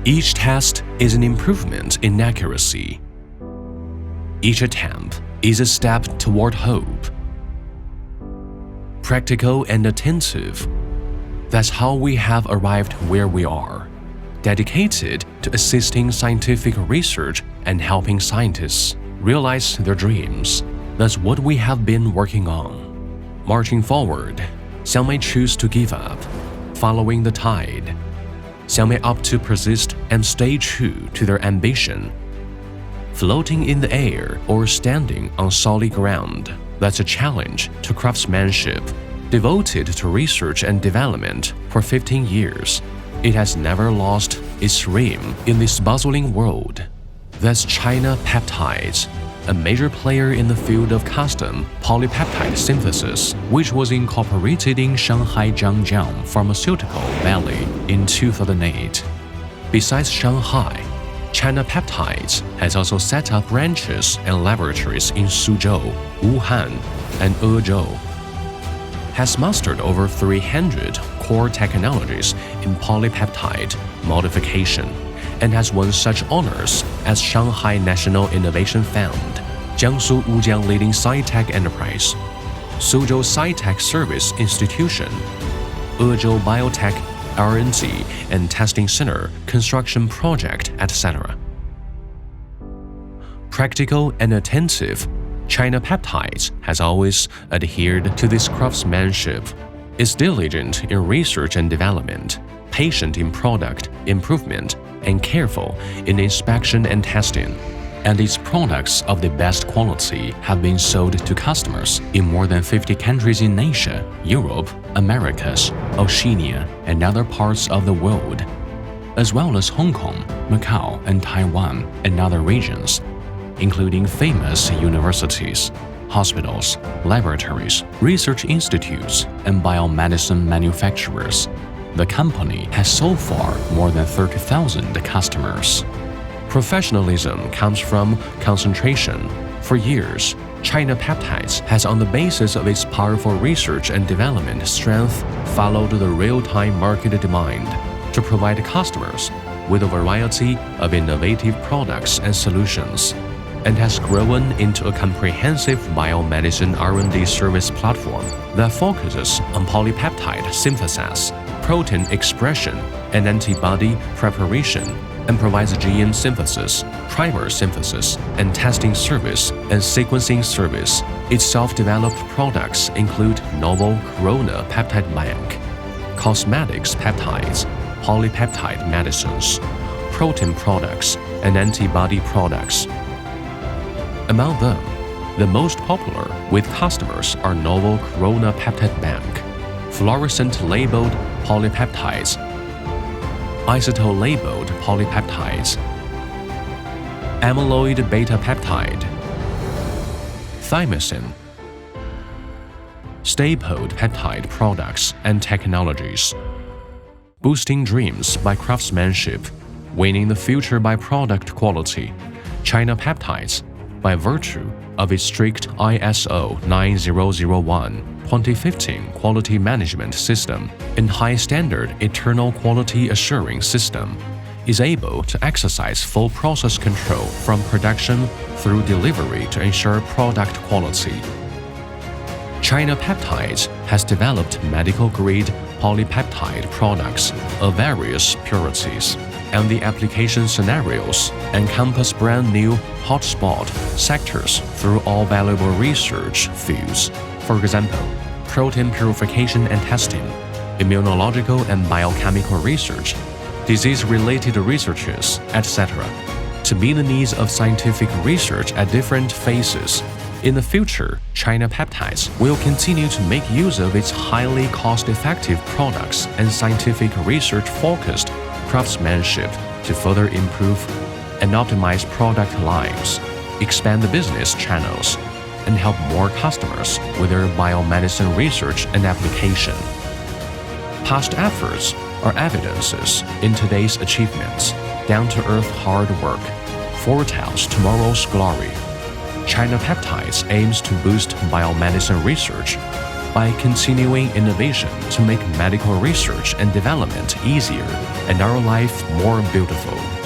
Each test is an improvement in accuracy. Each attempt is a step toward hope. Practical and attentive. That's how we have arrived where we are. Dedicated to assisting scientific research and helping scientists realize their dreams. That's what we have been working on. Marching forward, some may choose to give up, following the tide. Some may opt to persist and stay true to their ambition. Floating in the air or standing on solid ground, that's a challenge to craftsmanship. Devoted to research and development for 15 years, it has never lost its rhythm in this bustling world. That's Chinapeptides, a major player in the field of custom polypeptide synthesis, which was incorporated in Shanghai Zhangjiang Pharmaceutical Valley in 2008. Besides Shanghai, Chinapeptides has also set up branches and laboratories in Suzhou, Wuhan, and Ezhou. Has mastered over 300 core technologies in polypeptide modification and has won such honors as Shanghai National Innovation Fund, Jiangsu Wujiang Leading Sci-Tech Enterprise, Suzhou Sci-Tech Service Institution, Ezhou Biotech R&D and Testing Center Construction Project, etc. Practical and attentive, Chinapeptides has always adhered to this craftsmanship. It's diligent in research and development, patient in product improvement, and careful in inspection and testing. And its products of the best quality have been sold to customers in more than 50 countries in Asia, Europe, Americas, Oceania, and other parts of the world, as well as Hong Kong, Macau, and Taiwan, and other regions, including famous universities, hospitals, laboratories, research institutes, and biomedicine manufacturers. The company has so far more than 30,000 customers. Professionalism comes from concentration. For years, Chinapeptides has, on the basis of its powerful research and development strength, followed the real-time market demand to provide customers with a variety of innovative products and solutions, and has grown into a comprehensive biomedicine R&D service platform that focuses on polypeptide synthesis, protein expression, and antibody preparation, and provides gene synthesis, primer synthesis, and testing service and sequencing service. Its self-developed products include novel corona peptide bank, cosmetics peptides, polypeptide medicines, protein products, and antibody products. Among them, the most popular with customers are novel corona peptide bank, fluorescent-labeled polypeptides, isotope-labeled polypeptides, amyloid beta peptide, thymosin, stapled peptide products and technologies. Boosting dreams by craftsmanship, winning the future by product quality, Chinapeptides, by virtue of its strict ISO 9001-2015 quality management system and high-standard eternal quality assuring system, is able to exercise full process control from production through delivery to ensure product quality. Chinapeptides has developed medical-grade polypeptide products of various purities, and the application scenarios encompass brand-new hotspot sectors through all valuable research fields. For example, protein purification and testing, immunological and biochemical research, disease-related researches, etc., to meet the needs of scientific research at different phases. In the future, Chinapeptides will continue to make use of its highly cost-effective products and scientific research-focused craftsmanship to further improve and optimize product lines, expand the business channels, and help more customers with their biomedicine research and application. Past efforts are evidences in today's achievements. Down-to-earth hard work foretells tomorrow's glory. Chinapeptides aims to boost biomedicine research, by continuing innovation to make medical research and development easier and our life more beautiful.